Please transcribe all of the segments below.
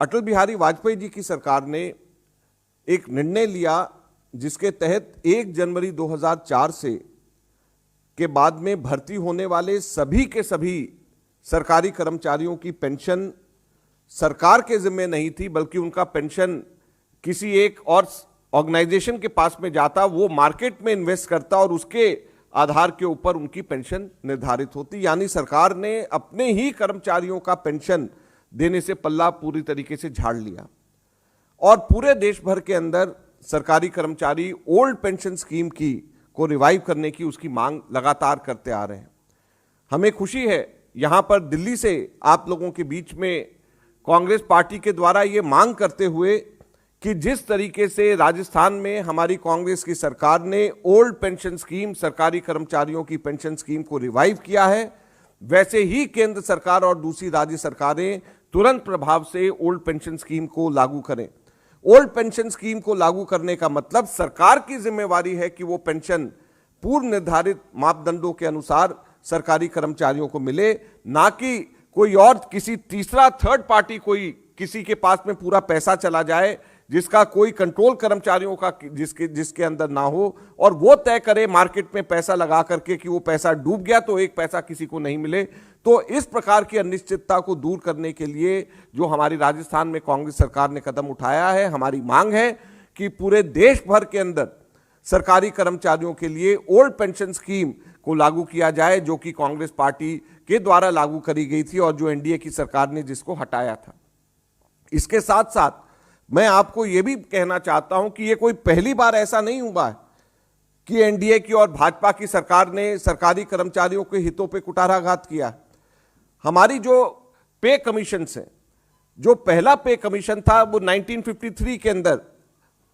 अटल बिहारी वाजपेयी जी की सरकार ने एक निर्णय लिया जिसके तहत 1 जनवरी 2004 से के बाद में भर्ती होने वाले सभी के सभी सरकारी कर्मचारियों की पेंशन सरकार के जिम्मे नहीं थी, बल्कि उनका पेंशन किसी एक और ऑर्गेनाइजेशन के पास में जाता, वो मार्केट में इन्वेस्ट करता और उसके आधार के ऊपर उनकी पेंशन निर्धारित होती। यानी सरकार ने अपने ही कर्मचारियों का पेंशन देने से पल्ला पूरी तरीके से झाड़ लिया और पूरे देश भर के अंदर सरकारी कर्मचारी ओल्ड पेंशन स्कीम को रिवाइव करने की उसकी मांग लगातार करते आ रहे हैं। हमें खुशी है यहां पर दिल्ली से आप लोगों के बीच में कांग्रेस पार्टी के द्वारा ये मांग करते हुए कि जिस तरीके से राजस्थान में हमारी कांग्रेस की सरकार ने ओल्ड पेंशन स्कीम, सरकारी कर्मचारियों की पेंशन स्कीम को रिवाइव किया है, वैसे ही केंद्र सरकार और दूसरी राज्य सरकारें तुरंत प्रभाव से ओल्ड पेंशन स्कीम को लागू करें। ओल्ड पेंशन स्कीम को लागू करने का मतलब सरकार की जिम्मेवारी है कि वो पेंशन पूर्व निर्धारित मापदंडों के अनुसार सरकारी कर्मचारियों को मिले, ना कि कोई और किसी तीसरा थर्ड पार्टी कोई किसी के पास में पूरा पैसा चला जाए जिसका कोई कंट्रोल कर्मचारियों का जिसके अंदर ना हो और वो तय करे मार्केट में पैसा लगा करके कि वो पैसा डूब गया तो एक पैसा किसी को नहीं मिले। तो इस प्रकार की अनिश्चितता को दूर करने के लिए जो हमारी राजस्थान में कांग्रेस सरकार ने कदम उठाया है, हमारी मांग है कि पूरे देश भर के अंदर सरकारी कर्मचारियों के लिए ओल्ड पेंशन स्कीम को लागू किया जाए, जो कि कांग्रेस पार्टी के द्वारा लागू करी गई थी और जो एनडीए की सरकार ने जिसको हटाया था। इसके साथ साथ मैं आपको यह भी कहना चाहता हूं कि यह कोई पहली बार ऐसा नहीं हुआ है कि एनडीए की और भाजपा की सरकार ने सरकारी कर्मचारियों के हितों पे कुठाराघात किया। हमारी जो पे कमीशन है, जो पहला पे कमीशन था वो 1953 के अंदर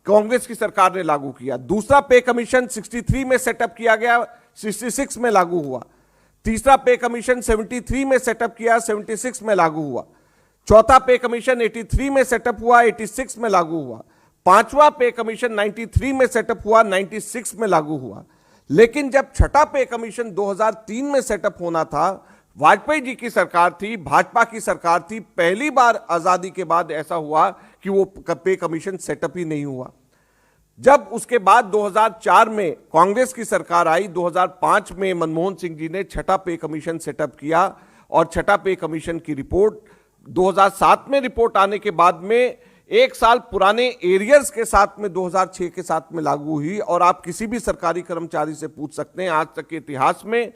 कांग्रेस की सरकार ने लागू किया। दूसरा पे कमीशन 63 में सेटअप किया गया, 66 में लागू हुआ। तीसरा पे कमीशन 73 में सेटअप किया, 76 में लागू हुआ। चौथा पे कमीशन 83 में सेटअप हुआ, 86 में लागू हुआ। पांचवा पे कमीशन 93 में सेटअप हुआ, 96 में लागू हुआ। लेकिन जब छठा पे कमीशन 2003 में सेटअप होना था, वाजपेयी जी की सरकार थी, भाजपा की सरकार थी, पहली बार आजादी के बाद ऐसा हुआ कि वो पे कमीशन सेटअप ही नहीं हुआ। जब उसके बाद 2004 में कांग्रेस की सरकार आई, 2005 में मनमोहन सिंह जी ने छठा पे कमीशन सेटअप किया और छठा पे कमीशन की रिपोर्ट 2007 में रिपोर्ट आने के बाद में एक साल पुराने एरियर्स के साथ में 2006 के साथ में लागू हुई। और आप किसी भी सरकारी कर्मचारी से पूछ सकते हैं आज तक के इतिहास में